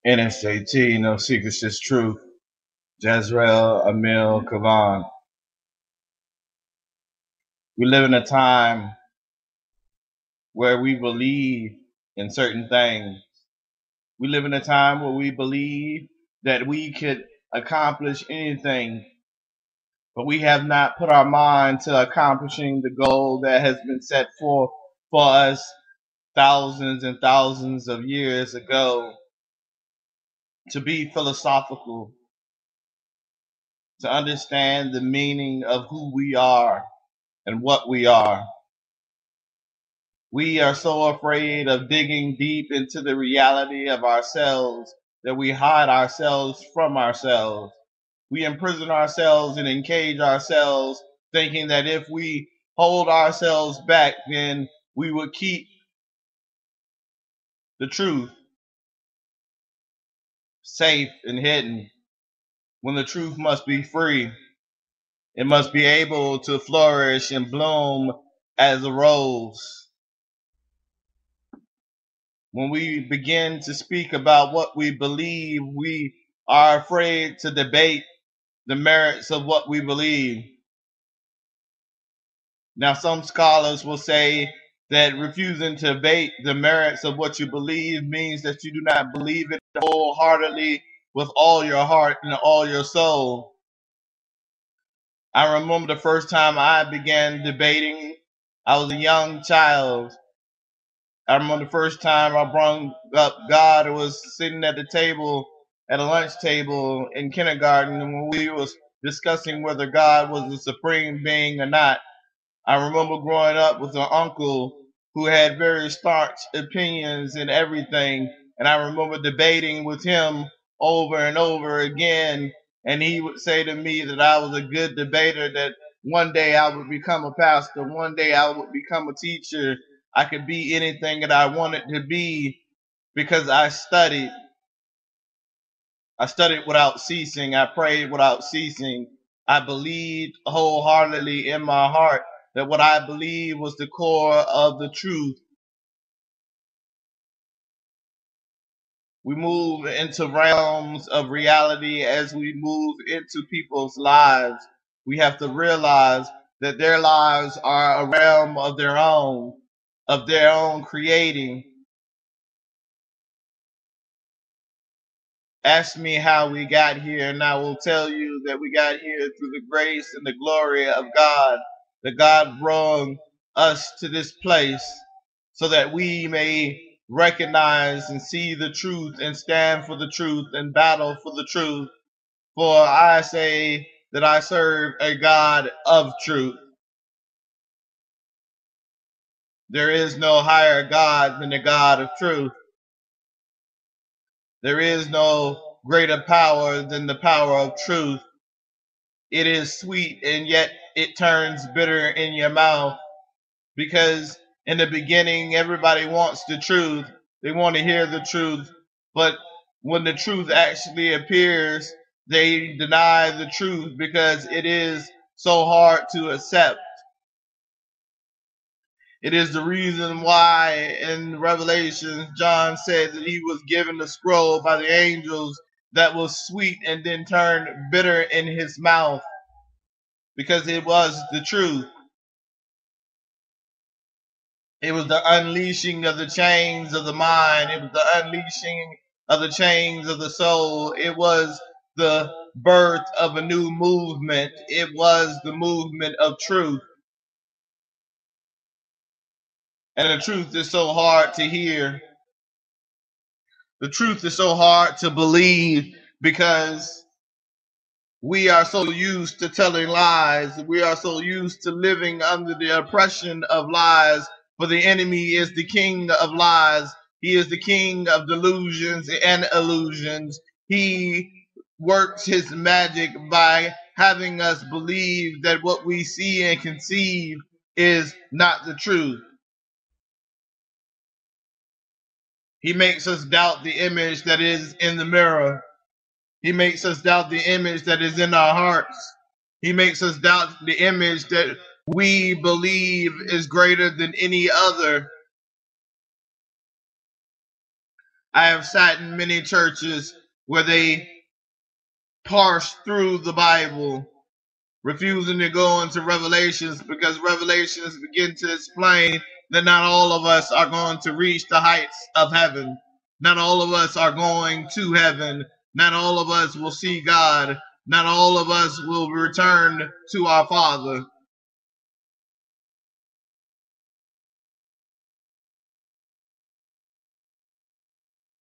NSAT, No Secrets, Just Truth. Jezreel Emil Kavan. We live in a time where we believe in certain things. We live in a time where we believe that we could accomplish anything, but we have not put our mind to accomplishing the goal that has been set forth for us thousands and thousands of years ago, to be philosophical, to understand the meaning of who we are and what we are. We are so afraid of digging deep into the reality of ourselves that we hide ourselves from ourselves. We imprison ourselves and encage ourselves, thinking that if we hold ourselves back, then we would keep the truth safe and hidden, when the truth must be free. It must be able to flourish and bloom as a rose. When we begin to speak about what we believe, we are afraid to debate the merits of what we believe. Now, some scholars will say that refusing to debate the merits of what you believe means that you do not believe it wholeheartedly with all your heart and all your soul. I remember the first time I began debating. I was a young child. I remember the first time I brought up God. It was sitting at the table, at a lunch table in kindergarten, and when we was discussing whether God was the supreme being or not. I remember growing up with an uncle who had very staunch opinions in everything, and I remember debating with him over and over again, and he would say to me that I was a good debater, that one day I would become a pastor, one day I would become a teacher. I could be anything that I wanted to be because I studied. I studied without ceasing. I prayed without ceasing. I believed wholeheartedly in my heart that what I believed was the core of the truth. We move into realms of reality as we move into people's lives. We have to realize that their lives are a realm of their own creating. Ask me how we got here, and I will tell you that we got here through the grace and the glory of God, that God brought us to this place so that we may recognize and see the truth and stand for the truth and battle for the truth. For I say that I serve a God of truth. There is no higher God than the God of truth. There is no greater power than the power of truth. It is sweet and yet it turns bitter in your mouth, because in the beginning everybody wants the truth. They want to hear the truth, but when the truth actually appears, they deny the truth because it is so hard to accept. It is the reason why in Revelation John said that he was given the scroll by the angels that was sweet and then turned bitter in his mouth, because it was the truth. It was the unleashing of the chains of the mind. It was the unleashing of the chains of the soul. It was the birth of a new movement. It was the movement of truth. And the truth is so hard to hear. The truth is so hard to believe because we are so used to telling lies. We are so used to living under the oppression of lies. For the enemy is the king of lies. He is the king of delusions and illusions. He works his magic by having us believe that what we see and conceive is not the truth. He makes us doubt the image that is in the mirror. He makes us doubt the image that is in our hearts. He makes us doubt the image that we believe is greater than any other. I have sat in many churches where they parse through the Bible, refusing to go into Revelations because Revelations begin to explain that not all of us are going to reach the heights of heaven. Not all of us are going to heaven. Not all of us will see God. Not all of us will return to our Father.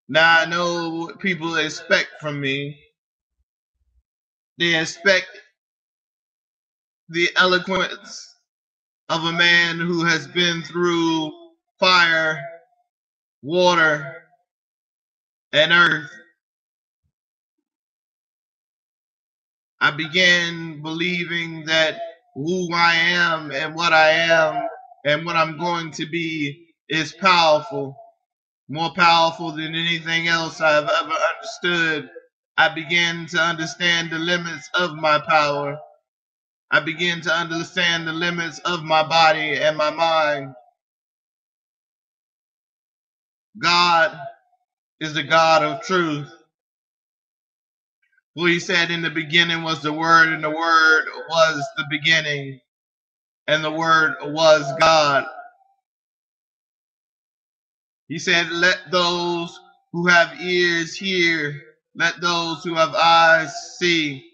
Now I know what people expect from me. They expect the eloquence of a man who has been through fire, water, and earth. I began believing that who I am and what I am and what I'm going to be is powerful, more powerful than anything else I've ever understood. I began to understand the limits of my power. I began to understand the limits of my body and my mind. God is the God of truth. For he said, in the beginning was the Word, and the Word was the beginning, and the Word was God. He said, let those who have ears hear, let those who have eyes see.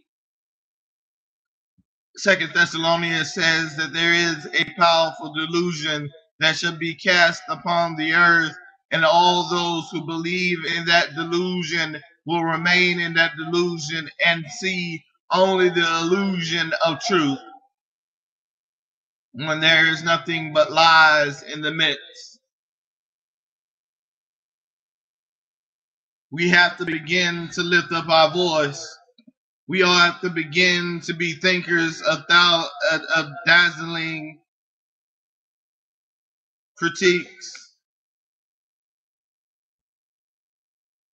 Second Thessalonians says that there is a powerful delusion that shall be cast upon the earth, and all those who believe in that delusion will remain in that delusion and see only the illusion of truth when there is nothing but lies in the midst. We have to begin to lift up our voice. We all have to begin to be thinkers of dazzling critiques.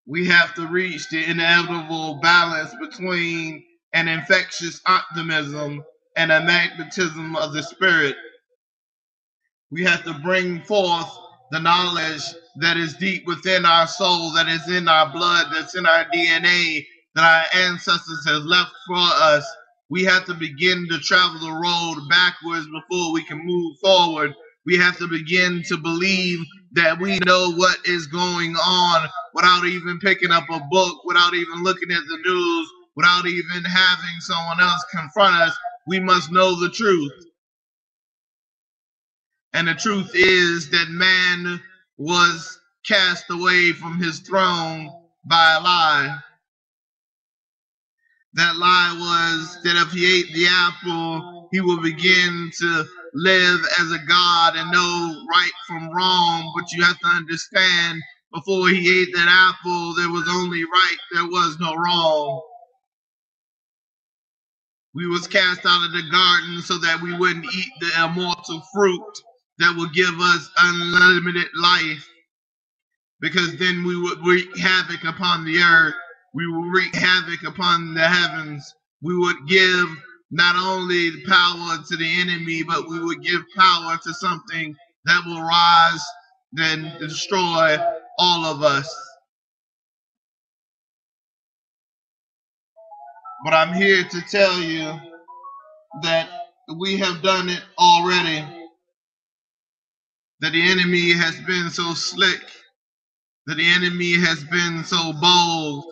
We have to reach the inevitable balance between an infectious optimism and a magnetism of the spirit. We have to bring forth the knowledge that is deep within our soul, that is in our blood, that's in our DNA, that our ancestors have left for us. We have to begin to travel the road backwards before we can move forward. We have to begin to believe that we know what is going on without even picking up a book, without even looking at the news, without even having someone else confront us. We must know the truth. And the truth is that man was cast away from his throne by a lie. That lie was that if he ate the apple, he will begin to live as a god and know right from wrong. But you have to understand, before he ate that apple, there was only right, there was no wrong. We was cast out of the garden so that we wouldn't eat the immortal fruit that will give us unlimited life, because then we would wreak havoc upon the earth. We would wreak havoc upon the heavens. We would give not only the power to the enemy, but we would give power to something that will rise and destroy all of us. But I'm here to tell you that we have done it already. That the enemy has been so slick, that the enemy has been so bold,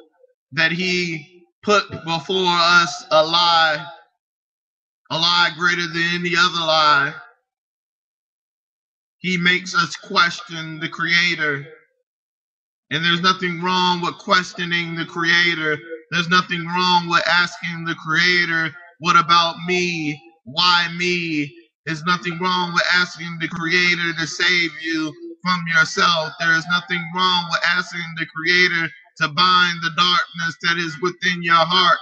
that he put before us a lie greater than any other lie. He makes us question the Creator. And there's nothing wrong with questioning the Creator. There's nothing wrong with asking the Creator, what about me? Why me? There's nothing wrong with asking the Creator to save you from yourself. There is nothing wrong with asking the Creator to bind the darkness that is within your heart,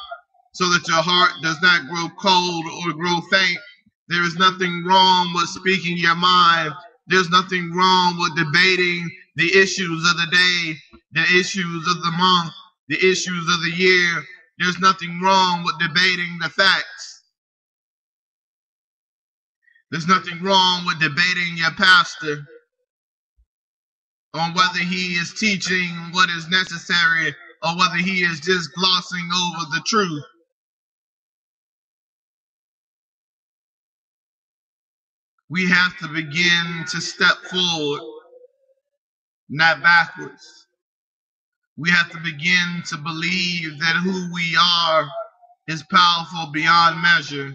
so that your heart does not grow cold or grow faint. There is nothing wrong with speaking your mind. There's nothing wrong with debating the issues of the day, the issues of the month, the issues of the year. There's nothing wrong with debating the facts. There's nothing wrong with debating your pastor. on whether he is teaching what is necessary or whether he is just glossing over the truth. We have to begin to step forward, not backwards. We have to begin to believe that who we are is powerful beyond measure,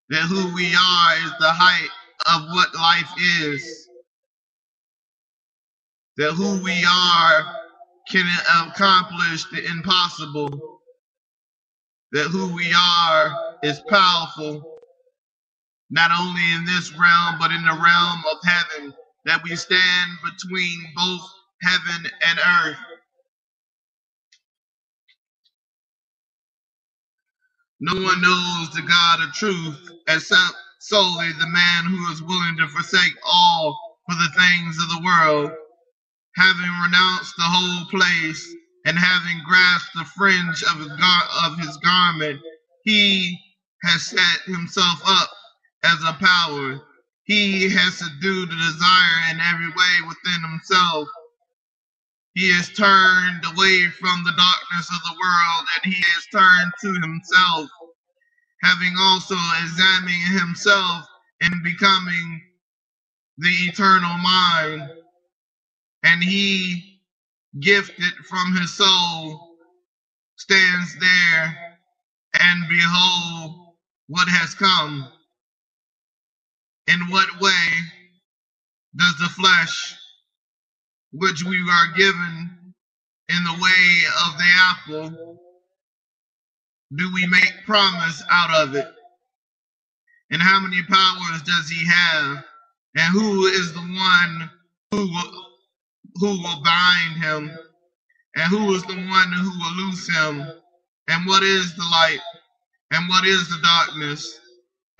that who we are is the height of what life is, that who we are can accomplish the impossible, that who we are is powerful, not only in this realm, but in the realm of heaven, that we stand between both heaven and earth. No one knows the God of truth except solely the man who is willing to forsake all for the things of the world. Having renounced the whole place and having grasped the fringe of his garment, he has set himself up as a power. He has subdued the desire in every way within himself. He has turned away from the darkness of the world, and he has turned to himself, having also examined himself in becoming the eternal mind. And he, gifted from his soul, stands there, and behold what has come. In what way does the flesh, which we are given in the way of the apple, do we make promise out of it? And how many powers does he have? And who is the one who will bind him? And who is the one who will loose him? And what is the light? And what is the darkness?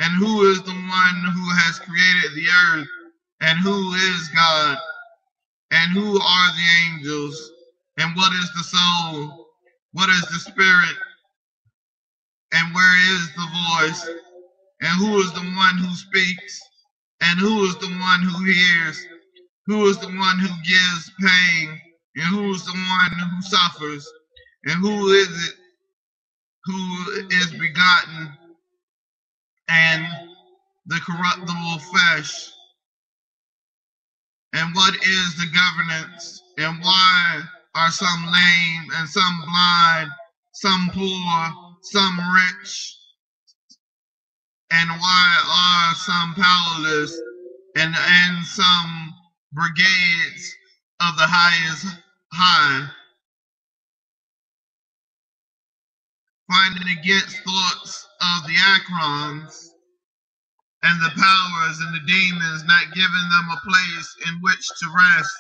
And who is the one who has created the earth? And who is God? And who are the angels? And what is the soul? What is the spirit? And where is the voice? And who is the one who speaks? And who is the one who hears? Who is the one who gives pain? And who is the one who suffers? And who is it who is begotten and the corruptible flesh? And what is the governance? And why are some lame and some blind, some poor, some rich? And why are some powerless and some brigades of the highest high, fighting against thoughts of the Acrons and the powers and the demons, not giving them a place in which to rest,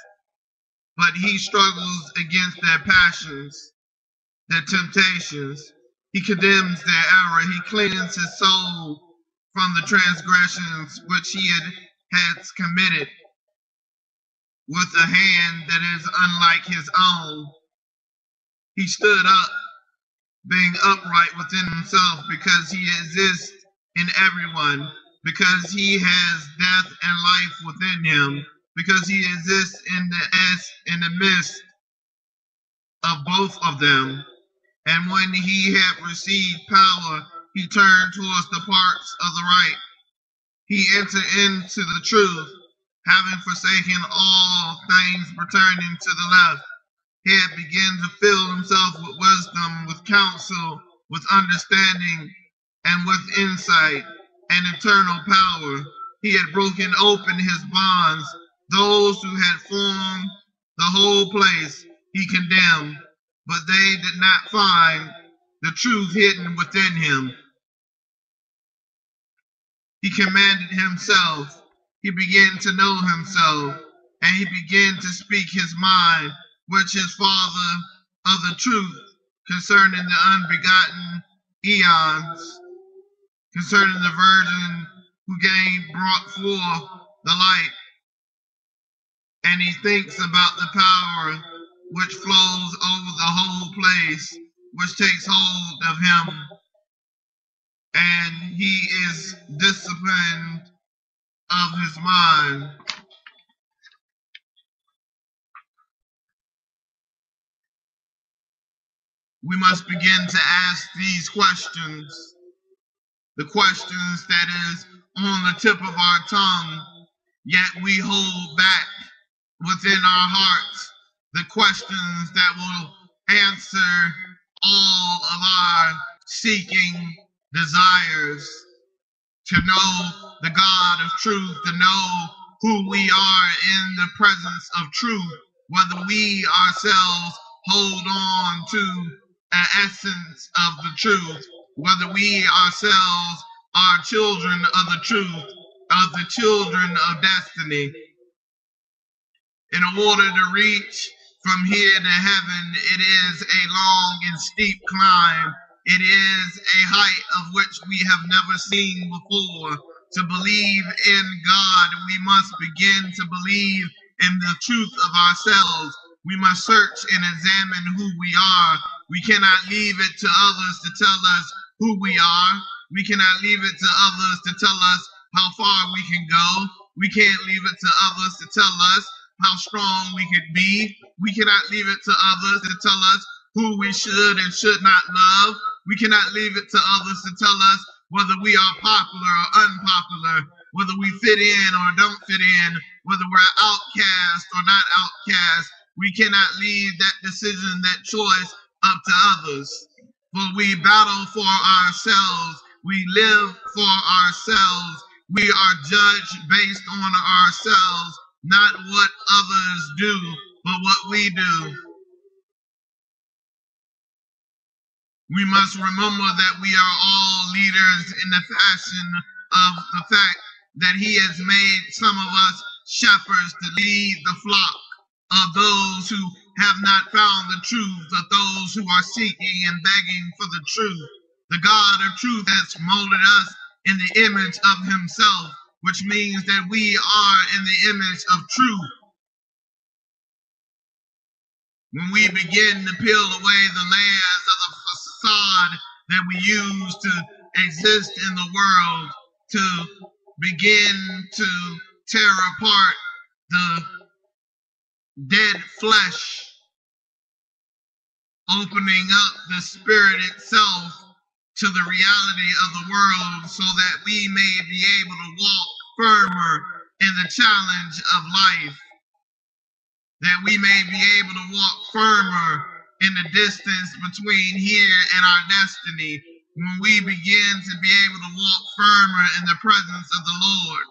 but he struggles against their passions, their temptations. He condemns their error. He cleans his soul from the transgressions which he had committed with a hand that is unlike his own. He stood up, being upright within himself, because he exists in everyone, because he has death and life within him, because he exists in the midst of both of them. And when he had received power, he turned towards the parts of the right. He entered into the truth, having forsaken all things pertaining to the left. He had begun to fill himself with wisdom, with counsel, with understanding, and with insight and eternal power. He had broken open his bonds. Those who had formed the whole place he condemned, but they did not find the truth hidden within him. He commanded himself. He began to know himself, and he began to speak his mind, which is father of the truth concerning the unbegotten eons, concerning the virgin who brought forth the light. And he thinks about the power which flows over the whole place, which takes hold of him, and he is disciplined of his mind. we must begin to ask these questions, the questions that is on the tip of our tongue, yet we hold back within our hearts the questions that will answer all of our seeking desires, to know the God of truth, to know who we are in the presence of truth, whether we ourselves hold on to an essence of the truth, whether we ourselves are children of the truth, of the children of destiny. In order to reach from here to heaven, it is a long and steep climb. It is a height of which we have never seen before. To believe in God, we must begin to believe in the truth of ourselves. We must search and examine who we are. We cannot leave it to others to tell us who we are. We cannot leave it to others to tell us how far we can go. We can't leave it to others to tell us how strong we could be. We cannot leave it to others to tell us who we should and should not love. We cannot leave it to others to tell us whether we are popular or unpopular, whether we fit in or don't fit in, whether we're outcast or not outcast. We cannot leave that decision, that choice up to others. For we battle for ourselves. We live for ourselves. We are judged based on ourselves, not what others do, but what we do. We must remember that we are all leaders in the fashion of the fact that He has made some of us shepherds to lead the flock of those who have not found the truth, of those who are seeking and begging for the truth. The God of truth has molded us in the image of Himself, which means that we are in the image of truth. When we begin to peel away the layers of the facade that we use to exist in the world, to begin to tear apart the dead flesh, opening up the spirit itself to the reality of the world, so that we may be able to walk firmer in the challenge of life, that we may be able to walk firmer in the distance between here and our destiny, when we begin to be able to walk firmer in the presence of the Lord.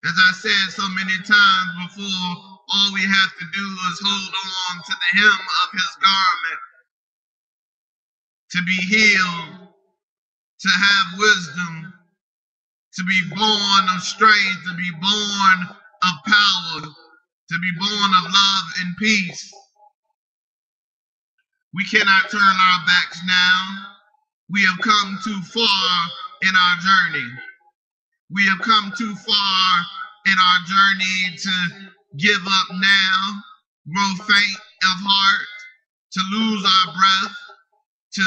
As I said so many times before, all we have to do is hold on to the hem of His garment, to be healed, to have wisdom, to be born of strength, to be born of power, to be born of love and peace. We cannot turn our backs now. We have come too far in our journey. We have come too far in our journey to give up now, grow faint of heart, to lose our breath, to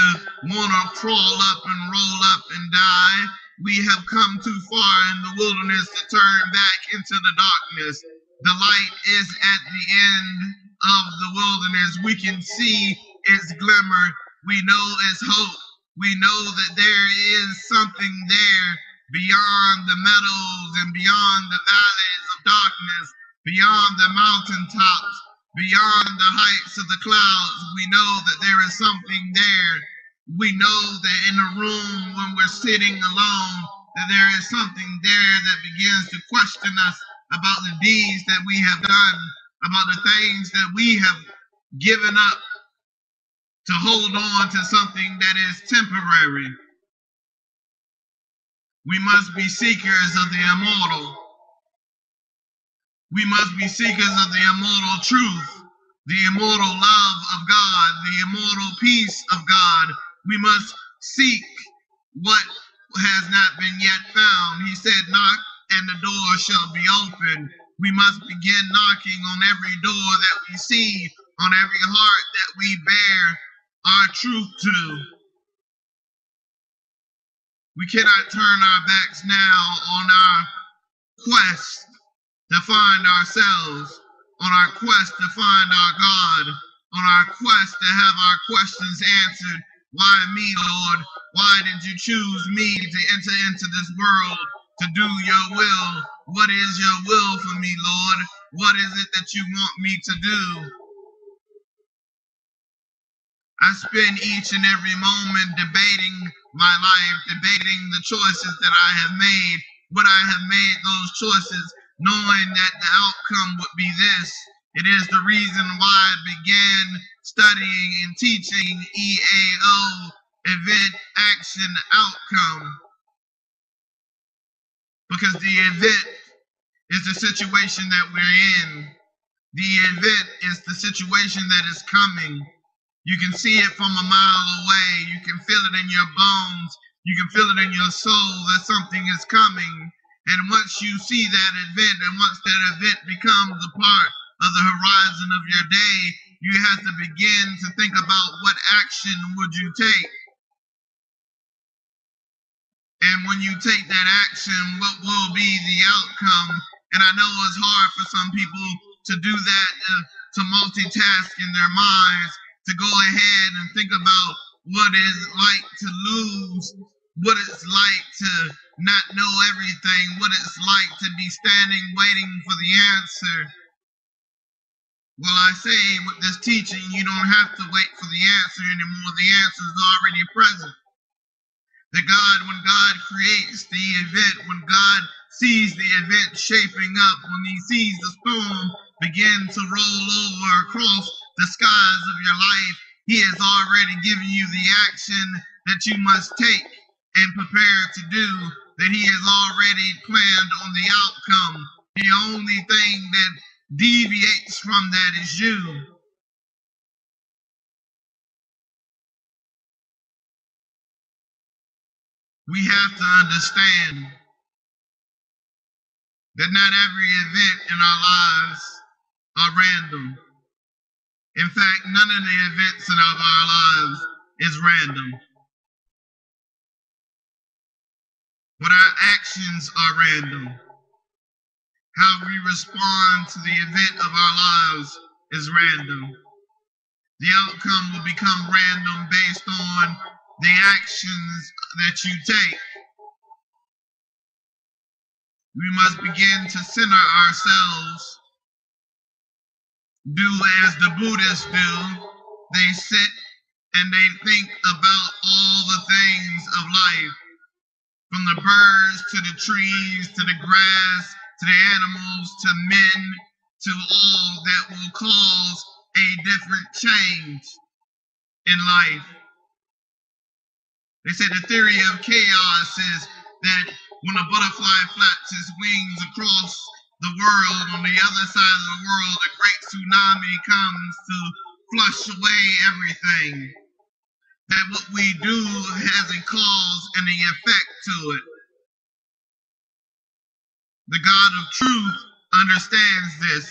want to crawl up and roll up and die. We have come too far in the wilderness to turn back into the darkness. The light is at the end of the wilderness. We can see its glimmer. We know its hope. We know that there is something there beyond the meadows and beyond the valleys of darkness, beyond the mountaintops, beyond the heights of the clouds. We know that there is something there. We know that in a room when we're sitting alone, that there is something there that begins to question us about the deeds that we have done, about the things that we have given up to hold on to something that is temporary. We must be seekers of the immortal. We must be seekers of the immortal truth, the immortal love of God, the immortal peace of God. We must seek what has not been yet found. He said, knock and the door shall be open. We must begin knocking on every door that we see, on every heart that we bear our truth to. We cannot turn our backs now on our quest to find ourselves, on our quest to find our God. on our quest to have our questions answered. Why me, Lord? Why did you choose me to enter into this world to do your will? What is your will for me, Lord? What is it that you want me to do? I spend each and every moment debating my life, debating the choices that I have made. Would I have made those choices knowing that the outcome would be this? It is the reason why I began studying and teaching EAO, Event Action Outcome, because the event is the situation that we're in. The event is the situation that is coming. You can see it from a mile away. You can feel it in your bones. You can feel it in your soul that something is coming. And once you see that event, and once that event becomes a part of the horizon of your day, you have to begin to think about what action would you take. And when you take that action, what will be the outcome? And I know it's hard for some people to do that, to multitask in their minds, to go ahead and think about what it's like to lose, what it's like to not know everything, what it's like to be standing waiting for the answer. Well, I say with this teaching, you don't have to wait for the answer anymore. The answer is already present. That God, when God creates the event, when God sees the event shaping up, when he sees the storm begin to roll over across the skies of your life, he has already given you the action that you must take and prepare to do, that he has already planned on the outcome. The only thing that deviates from that is you. We have to understand that not every event in our lives are random. In fact, none of the events in our lives is random. But our actions are random. How we respond to the event of our lives is random. The outcome will become random based on the actions that you take. We must begin to center ourselves. Do as the Buddhists do. They sit and they think about all the things of life, from the birds to the trees to the grass to the animals to men, to all that will cause a different change in life. They say the theory of chaos is that when a butterfly flaps its wings across the world, on the other side of the world, a great tsunami comes to flush away everything. That what we do has a cause and an effect to it. The God of truth understands this.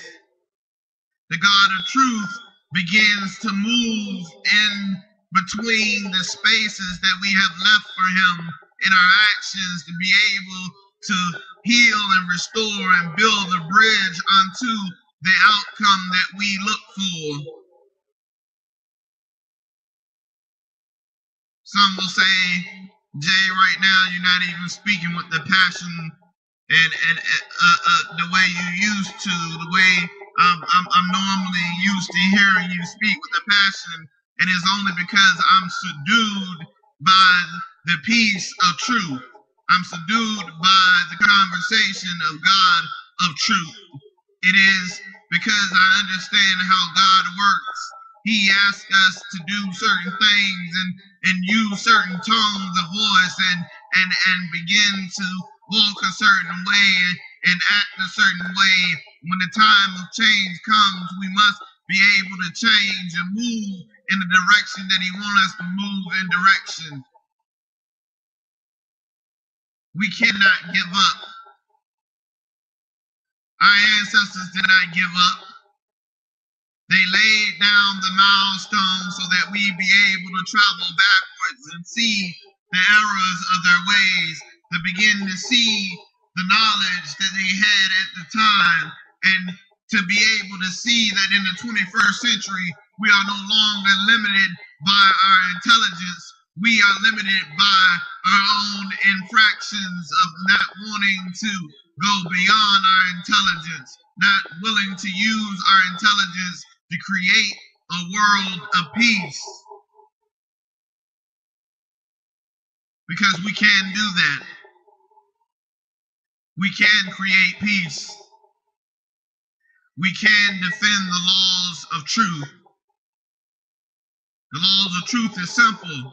The God of truth begins to move in between the spaces that we have left for him in our actions to be able to heal and restore and build a bridge unto the outcome that we look for. Some will say, Jay, right now you're not even speaking with the passion and the way you used to, the way I'm normally used to hearing you speak with the passion, and it's only because I'm subdued by the peace of truth. I'm subdued by the conversation of God of truth. It is because I understand how God works. He asks us to do certain things and use certain tones of voice and begin to walk a certain way and act a certain way. When the time of change comes, we must be able to change and move in the direction that he wants us to move in direction. We cannot give up. Our ancestors did not give up. They laid down the milestones so that we be able to travel backwards and see the errors of their ways, to begin to see the knowledge that they had at the time, and to be able to see that in the 21st century, We are no longer limited by our intelligence. We are limited by our own infractions of not wanting to go beyond our intelligence, not willing to use our intelligence to create a world of peace. Because we can do that. We can create peace. We can defend the laws of truth. The laws of truth is simple.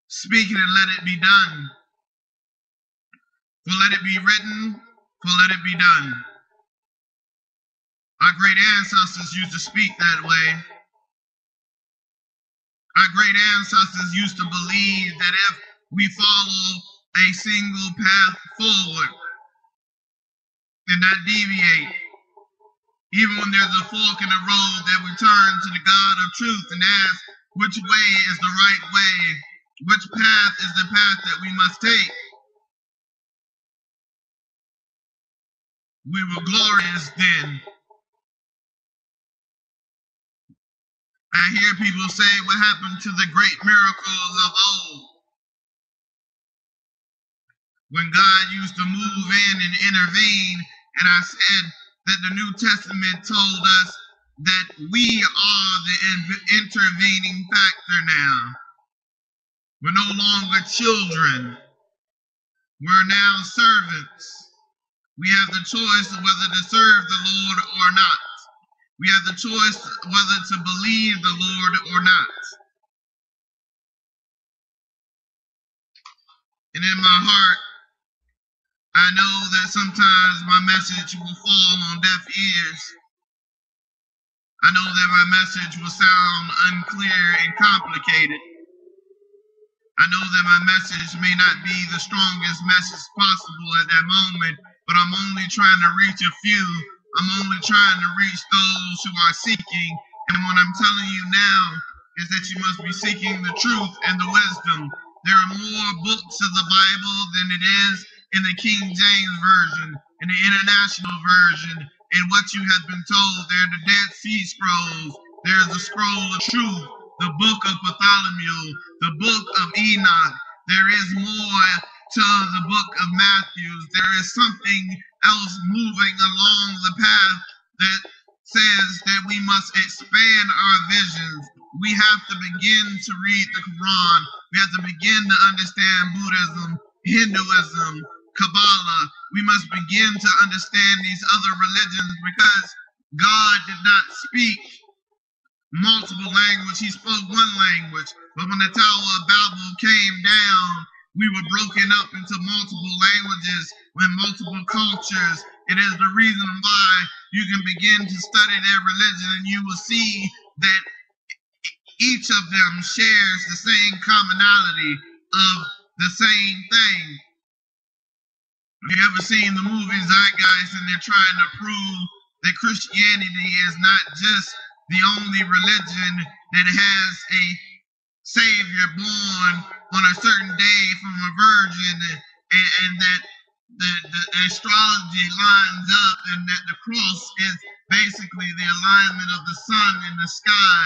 Speak it and let it be done. For let it be written, for let it be done. Our great ancestors used to speak that way. Our great ancestors used to believe that if we follow a single path forward and not deviate, even when there's a fork in the road, that we turn to the God of truth and ask which way is the right way, which path is the path that we must take. We were glorious then. I hear people say, what happened to the great miracles of old? When God used to move in and intervene, and I said that the New Testament told us that we are the intervening factor now. We're no longer children. We're now servants. We have the choice of whether to serve the Lord or not. We have the choice whether to believe the Lord or not. And in my heart, I know that sometimes my message will fall on deaf ears. I know that my message will sound unclear and complicated. I know that my message may not be the strongest message possible at that moment, but I'm only trying to reach a few. I'm only trying to reach those who are seeking. And what I'm telling you now is that you must be seeking the truth and the wisdom. There are more books of the Bible than it is in the King James Version, in the International Version. And what you have been told, they're the Dead Sea Scrolls. There's the Scroll of Truth, the Book of Bartholomew, the Book of Enoch. There is more to the Book of Matthew. There is something else moving along the path that says that we must expand our visions. We have to begin to read the Quran. We have to begin to understand Buddhism, Hinduism, Kabbalah. We must begin to understand these other religions because God did not speak multiple language. He spoke one language. But when the Tower of Babel came down, we were broken up into multiple languages with multiple cultures. It is the reason why you can begin to study their religion and you will see that each of them shares the same commonality of the same thing. Have you ever seen the movie Zeitgeist and they're trying to prove that Christianity is not just the only religion that has a Savior born on a certain day from a virgin, and that the astrology lines up, and that the cross is basically the alignment of the sun in the sky?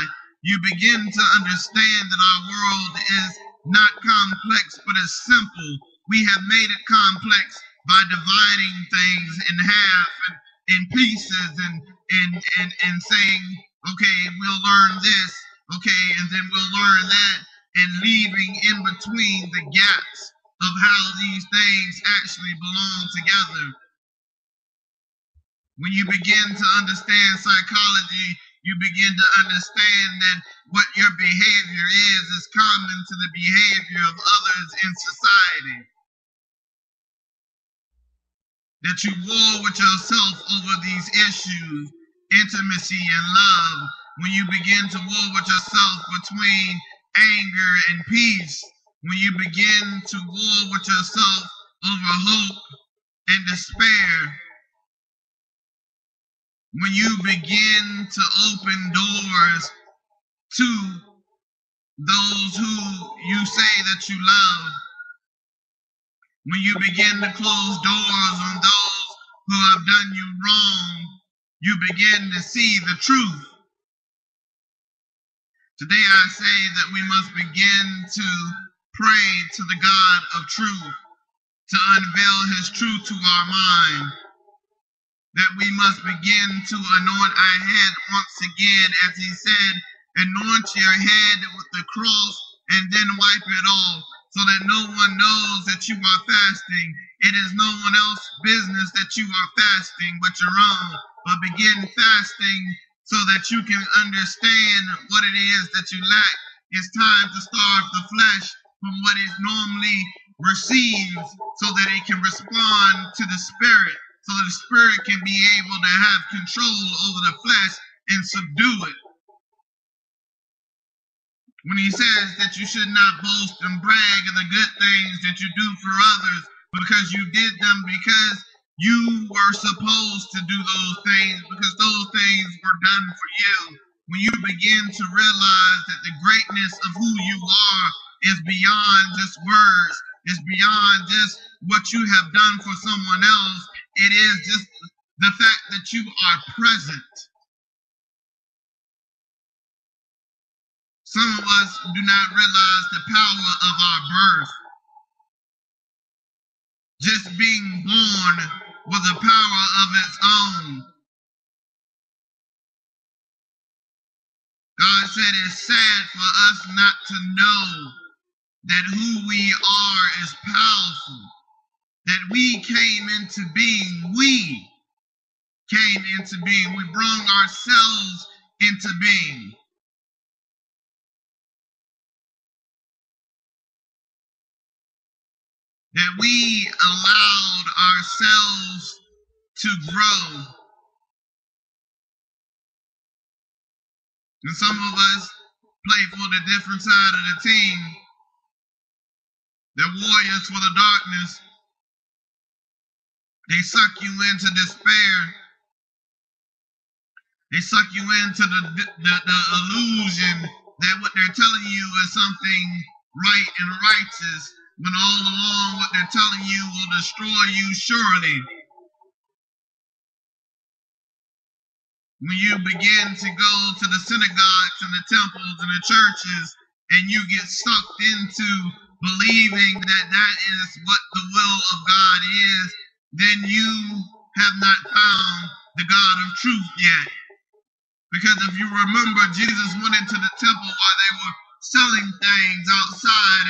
You begin to understand that our world is not complex, but it's simple. We have made it complex by dividing things in half and in pieces and saying, okay, we'll learn this, okay, and then we'll learn that, and leaving in between the gaps of how these things actually belong together. When you begin to understand psychology, you begin to understand that what your behavior is common to the behavior of others in society. That you war with yourself over these issues, intimacy and love. When you begin to war with yourself between anger and peace, when you begin to war with yourself over hope and despair, when you begin to open doors to those who you say that you love, when you begin to close doors on those who have done you wrong, you begin to see the truth. Today I say that we must begin to pray to the God of truth, to unveil his truth to our mind, that we must begin to anoint our head once again, as he said, anoint your head with the cross and then wipe it off, so that no one knows that you are fasting. It is no one else's business that you are fasting but your own. But begin fasting so that you can understand what it is that you lack. It's time to starve the flesh from what it normally receives so that it can respond to the spirit, so that the spirit can be able to have control over the flesh and subdue it. When he says that you should not boast and brag of the good things that you do for others because you did them because you were supposed to do those things, because those things were done for you. When you begin to realize that the greatness of who you are is beyond just words, is beyond just what you have done for someone else, it is just the fact that you are present. Some of us do not realize the power of our birth. Just being born was a power of its own. God said it's sad for us not to know that who we are is powerful, that we came into being. We came into being. We brought ourselves into being. That we allowed ourselves to grow. And some of us play for the different side of the team. They're warriors for the darkness. They suck you into despair. They suck you into the illusion that what they're telling you is something right and righteous, when all along what they're telling you will destroy you surely. When you begin to go to the synagogues and the temples and the churches, and you get sucked into believing that that is what the will of God is, then you have not found the God of truth yet. Because if you remember, Jesus went into the temple while they were selling things outside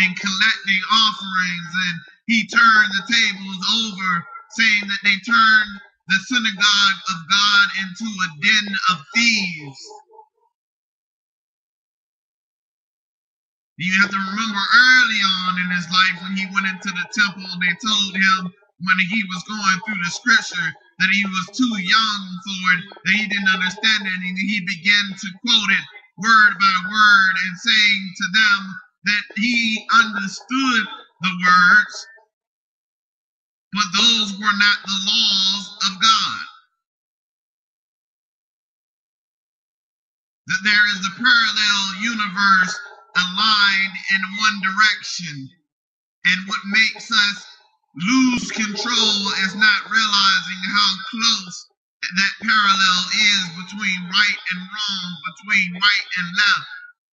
and collecting offerings, and he turned the tables over, saying that they turned the synagogue of God into a den of thieves. You have to remember early on in his life when he went into the temple, they told him when he was going through the scripture that he was too young for it, that he didn't understand it, and he began to quote it word by word and saying to them that he understood the words, but those were not the laws of God. That there is a parallel universe aligned in one direction, and what makes us lose control is not realizing how close that parallel is between right and wrong, between right and left,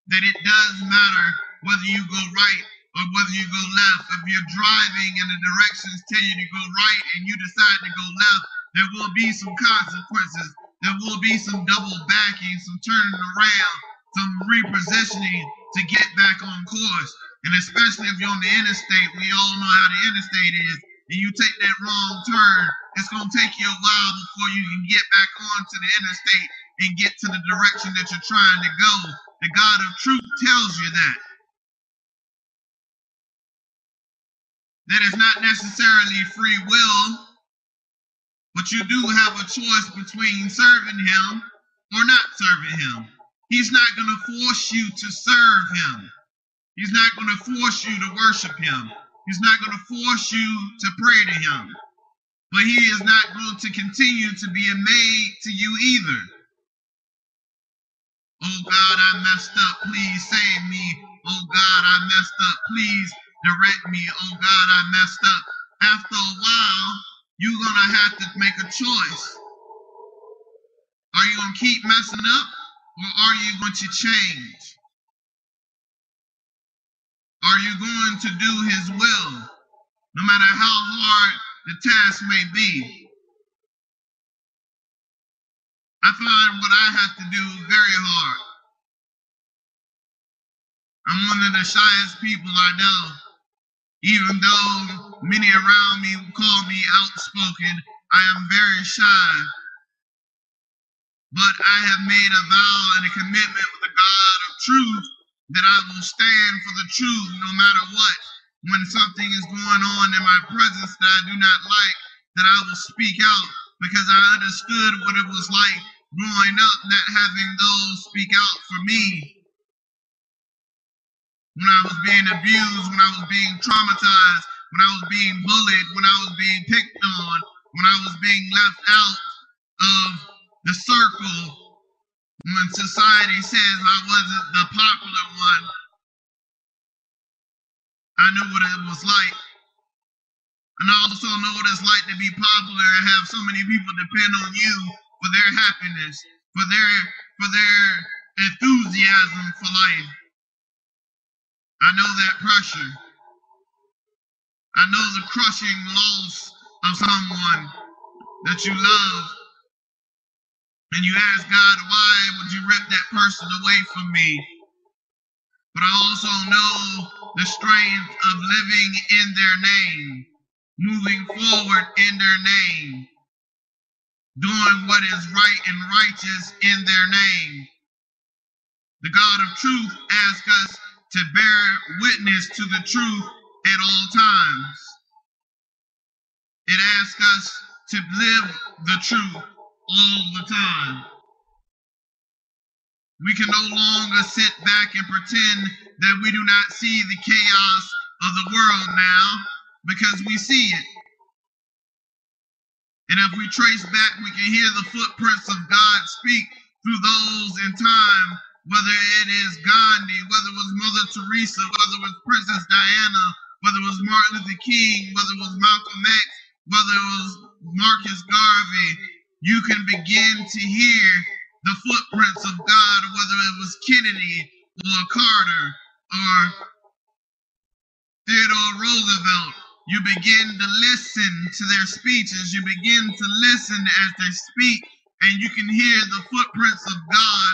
that it does matter whether you go right or whether you go left. If you're driving and the directions tell you to go right and you decide to go left, there will be some consequences. There will be some double backing, some turning around, some repositioning to get back on course. And especially if you're on the interstate, we all know how the interstate is, and you take that wrong turn, it's going to take you a while before you can get back onto the interstate and get to the direction that you're trying to go. The God of truth tells you that. That is not necessarily free will, but you do have a choice between serving him or not serving him. He's not going to force you to serve him. He's not going to force you to worship him. He's not going to force you to pray to him. But he is not going to continue to be a maid to you either. Oh God, I messed up. Please save me. Oh God, I messed up. Please direct me. Oh God, I messed up. After a while, you're going to have to make a choice. Are you going to keep messing up? Or are you going to change? Are you going to do his will, no matter how hard the task may be? I find what I have to do very hard. I'm one of the shyest people I know. Even though many around me call me outspoken, I am very shy. But I have made a vow and a commitment with the God of truth that I will stand for the truth no matter what. When something is going on in my presence that I do not like, that I will speak out because I understood what it was like growing up, not having those speak out for me. When I was being abused, when I was being traumatized, when I was being bullied, when I was being picked on, when I was being left out of the circle, when society says I wasn't the popular one, I knew what it was like. And I also know what it's like to be popular and have so many people depend on you for their happiness, for their enthusiasm for life. I know that pressure. I know the crushing loss of someone that you love. And you ask God, why would you rip that person away from me? But I also know the strength of living in their name, moving forward in their name, doing what is right and righteous in their name. The God of truth asks us to bear witness to the truth at all times. It asks us to live the truth all the time. We can no longer sit back and pretend that we do not see the chaos of the world now, because we see it. And if we trace back, we can hear the footprints of God speak through those in time, whether it is Gandhi, whether it was Mother Teresa, whether it was Princess Diana, whether it was Martin Luther King, whether it was Malcolm X, whether it was Marcus Garvey. You can begin to hear the footprints of God, whether it was Kennedy or Carter or Theodore Roosevelt. You begin to listen to their speeches. You begin to listen as they speak, and you can hear the footprints of God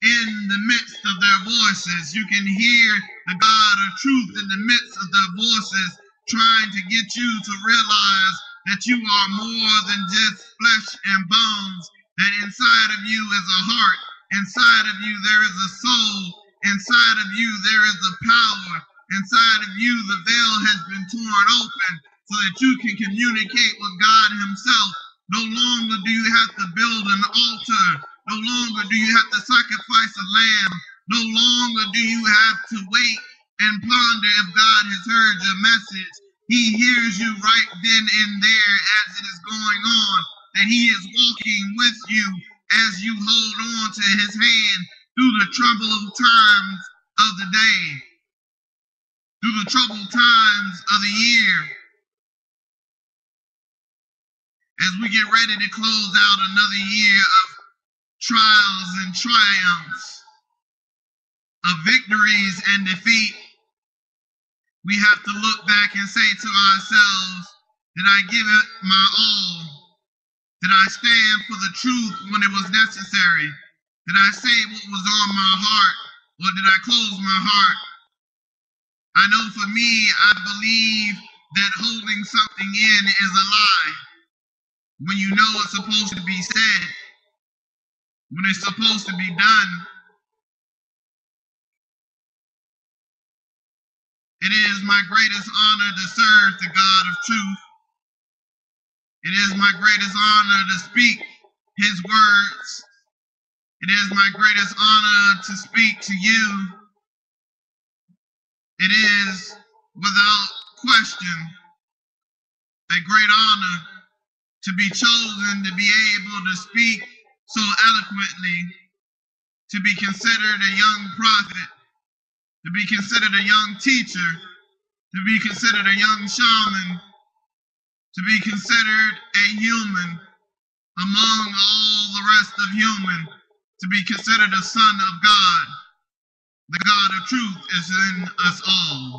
in the midst of their voices. You can hear the God of truth in the midst of their voices, trying to get you to realize that you are more than just flesh and bones, that inside of you is a heart, inside of you there is a soul, inside of you there is a power, inside of you the veil has been torn open so that you can communicate with God himself. No longer do you have to build an altar. No longer do you have to sacrifice a lamb. No longer do you have to wait and ponder if God has heard your message. He hears you right then and there as it is going on, that he is walking with you as you hold on to his hand through the troubled times of the day, through the troubled times of the year. As we get ready to close out another year of trials and triumphs, of victories and defeat, we have to look back and say to ourselves, did I give it my all? Did I stand for the truth when it was necessary? Did I say what was on my heart, or did I close my heart? I know for me, I believe that holding something in is a lie. When you know it's supposed to be said, when it's supposed to be done. It is my greatest honor to serve the God of truth. It is my greatest honor to speak his words. It is my greatest honor to speak to you. It is, without question, a great honor to be chosen to be able to speak so eloquently, to be considered a young prophet, to be considered a young teacher, to be considered a young shaman, to be considered a human among all the rest of human, to be considered a son of God. The God of truth is in us all.